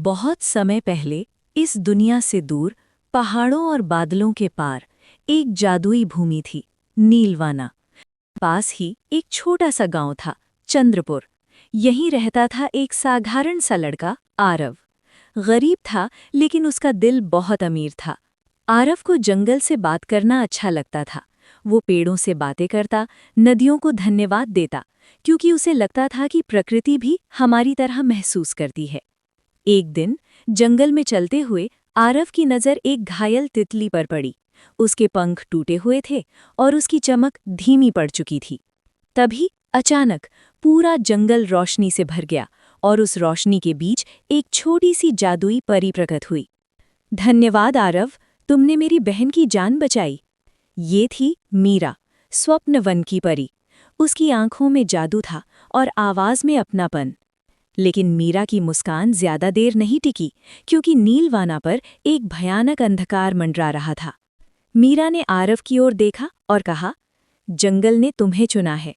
बहुत समय पहले इस दुनिया से दूर पहाड़ों और बादलों के पार एक जादुई भूमि थी, नीलवाना। पास ही एक छोटा सा गांव था, चंद्रपुर। यहीं रहता था एक साधारण सा लड़का, आरव। गरीब था, लेकिन उसका दिल बहुत अमीर था। आरव को जंगल से बात करना अच्छा लगता था। वो पेड़ों से बातें करता, नदियों को धन्यवाद देता, क्योंकि उसे लगता था कि प्रकृति भी हमारी तरह महसूस करती है। एक दिन जंगल में चलते हुए आरव की नज़र एक घायल तितली पर पड़ी। उसके पंख टूटे हुए थे और उसकी चमक धीमी पड़ चुकी थी। तभी अचानक पूरा जंगल रोशनी से भर गया और उस रोशनी के बीच एक छोटी सी जादुई परी प्रकट हुई। धन्यवाद आरव, तुमने मेरी बहन की जान बचाई। ये थी मीरा, स्वप्न वन की परी। उसकी आंखों में जादू था और आवाज में अपनापन। लेकिन मीरा की मुस्कान ज्यादा देर नहीं टिकी, क्योंकि नीलवाना पर एक भयानक अंधकार मंडरा रहा था। मीरा ने आरव की ओर देखा और कहा, जंगल ने तुम्हें चुना है।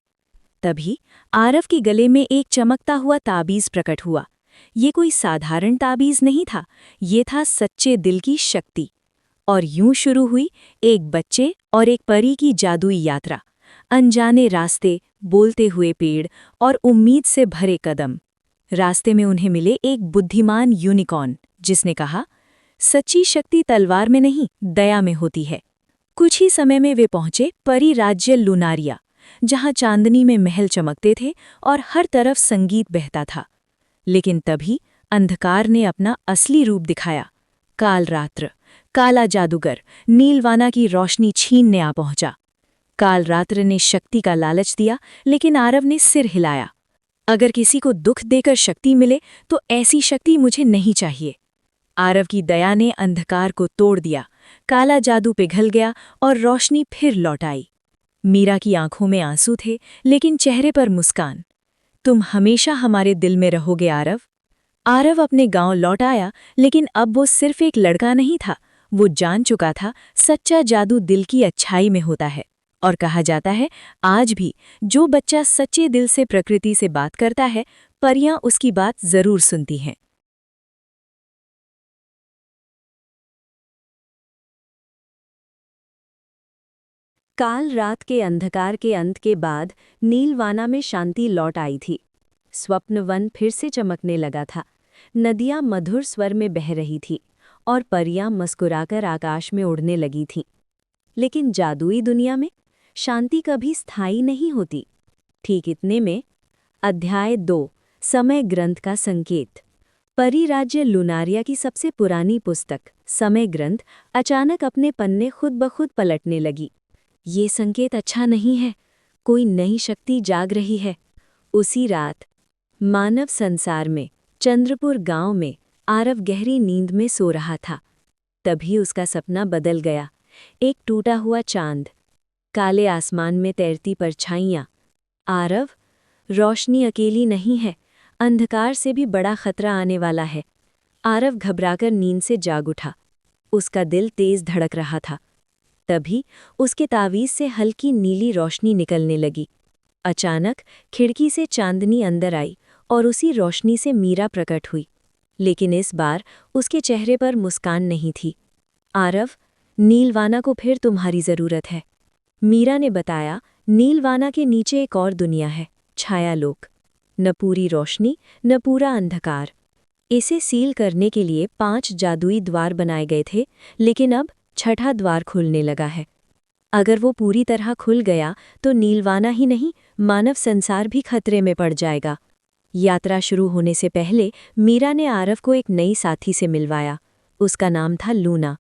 तभी आरव के गले में एक चमकता हुआ ताबीज प्रकट हुआ। ये कोई साधारण ताबीज नहीं था, ये था सच्चे दिल की शक्ति। और यूं शुरू हुई एक बच्चे और एक परी की जादुई यात्रा। अनजाने रास्ते, बोलते हुए पेड़ और उम्मीद से भरे कदम। रास्ते में उन्हें मिले एक बुद्धिमान यूनिकॉर्न, जिसने कहा, सच्ची शक्ति तलवार में नहीं, दया में होती है। कुछ ही समय में वे पहुंचे परी राज्य लुनारिया, जहां चांदनी में महल चमकते थे और हर तरफ संगीत बहता था। लेकिन तभी अंधकार ने अपना असली रूप दिखाया। कालरात्र, काला जादूगर, नीलवाना की रोशनी छीनने आ पहुंचा। कालरात्र ने शक्ति का लालच दिया, लेकिन आरव ने सिर हिलाया। अगर किसी को दुख देकर शक्ति मिले तो ऐसी शक्ति मुझे नहीं चाहिए। आरव की दया ने अंधकार को तोड़ दिया, काला जादू पिघल गया और रोशनी फिर लौट आई। मीरा की आंखों में आंसू थे, लेकिन चेहरे पर मुस्कान। तुम हमेशा हमारे दिल में रहोगे आरव। आरव अपने गांव लौट आया, लेकिन अब वो सिर्फ एक लड़का नहीं था। वो जान चुका था, सच्चा जादू दिल की अच्छाई में होता है। और कहा जाता है, आज भी जो बच्चा सच्चे दिल से प्रकृति से बात करता है, परियां उसकी बात जरूर सुनती हैं। काल रात के अंधकार के अंत के बाद नीलवाना में शांति लौट आई थी। स्वप्न वन फिर से चमकने लगा था। नदियां मधुर स्वर में बह रही थी और परियां मुस्कुराकर आकाश में उड़ने लगी थीं। लेकिन जादुई दुनिया में शांति कभी स्थायी नहीं होती। ठीक इतने में अध्याय 2, समय ग्रंथ का संकेत। परी राज्य लुनारिया की सबसे पुरानी पुस्तक, समय ग्रंथ, अचानक अपने पन्ने खुद ब खुद पलटने लगी। ये संकेत अच्छा नहीं है, कोई नई शक्ति जाग रही है। उसी रात मानव संसार में, चंद्रपुर गांव में, आरव गहरी नींद में सो रहा था। तभी उसका सपना बदल गया। एक टूटा हुआ चांद, काले आसमान में तैरती परछाइयाँ। आरव, रोशनी अकेली नहीं है, अंधकार से भी बड़ा खतरा आने वाला है। आरव घबराकर नींद से जाग उठा। उसका दिल तेज धड़क रहा था। तभी उसके तावीज़ से हल्की नीली रोशनी निकलने लगी। अचानक खिड़की से चांदनी अंदर आई और उसी रोशनी से मीरा प्रकट हुई। लेकिन इस बार उसके चेहरे पर मुस्कान नहीं थी। आरव, नीलवाना को फिर तुम्हारी ज़रूरत है। मीरा ने बताया, नीलवाना के नीचे एक और दुनिया है, छायालोक। न पूरी रोशनी, न पूरा अंधकार। इसे सील करने के लिए 5 जादुई द्वार बनाए गए थे, लेकिन अब 6ठा द्वार खुलने लगा है। अगर वो पूरी तरह खुल गया तो नीलवाना ही नहीं, मानव संसार भी खतरे में पड़ जाएगा। यात्रा शुरू होने से पहले मीरा ने आरव को एक नई साथी से मिलवाया। उसका नाम था लूना।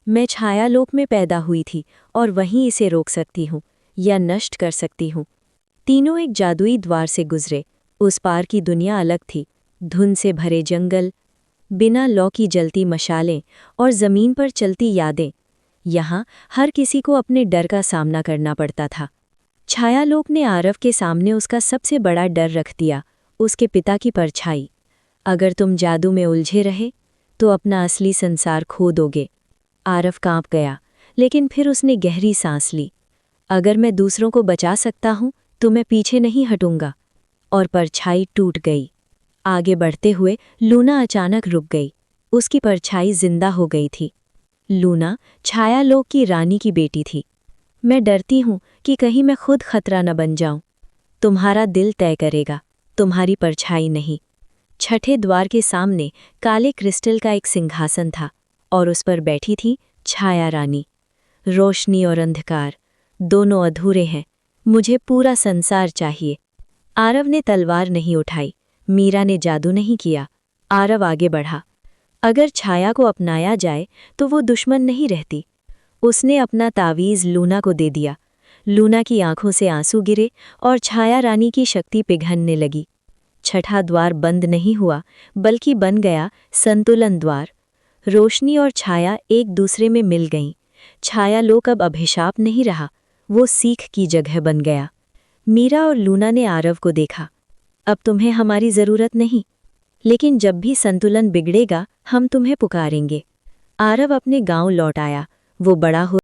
मैं छायालोक में पैदा हुई थी और वहीं इसे रोक सकती हूँ या नष्ट कर सकती हूँ। तीनों एक जादुई द्वार से गुजरे। उस पार की दुनिया अलग थी। धुंध से भरे जंगल, बिना लौ की जलती मशालें और ज़मीन पर चलती यादें। यहाँ हर किसी को अपने डर का सामना करना पड़ता था। छायालोक ने आरव के सामने उसका सबसे बड़ा डर रख दिया, उसके पिता की परछाई। अगर तुम जादू में उलझे रहे तो अपना असली संसार खो दोगे। आरव कांप गया, लेकिन फिर उसने गहरी सांस ली। अगर मैं दूसरों को बचा सकता हूँ तो मैं पीछे नहीं हटूंगा। और परछाई टूट गई। आगे बढ़ते हुए लूना अचानक रुक गई। उसकी परछाई जिंदा हो गई थी। लूना छायालोक की रानी की बेटी थी। मैं डरती हूँ कि कहीं मैं खुद खतरा न बन जाऊं। तुम्हारा दिल तय करेगा, तुम्हारी परछाई नहीं। छठे द्वार के सामने काले क्रिस्टल का एक सिंहासन था और उस पर बैठी थी छाया रानी। रोशनी और अंधकार दोनों अधूरे हैं, मुझे पूरा संसार चाहिए। आरव ने तलवार नहीं उठाई, मीरा ने जादू नहीं किया। आरव आगे बढ़ा। अगर छाया को अपनाया जाए तो वो दुश्मन नहीं रहती। उसने अपना तावीज़ लूना को दे दिया। लूना की आंखों से आंसू गिरे और छाया रानी की शक्ति पिघलने लगी। छठा द्वार बंद नहीं हुआ, बल्कि बन गया संतुलन द्वार। रोशनी और छाया एक दूसरे में मिल गईं। छायालोक अब अभिशाप नहीं रहा, वो सीख की जगह बन गया। मीरा और लूना ने आरव को देखा। अब तुम्हें हमारी ज़रूरत नहीं, लेकिन जब भी संतुलन बिगड़ेगा हम तुम्हें पुकारेंगे। आरव अपने गांव लौट आया। वो बड़ा हो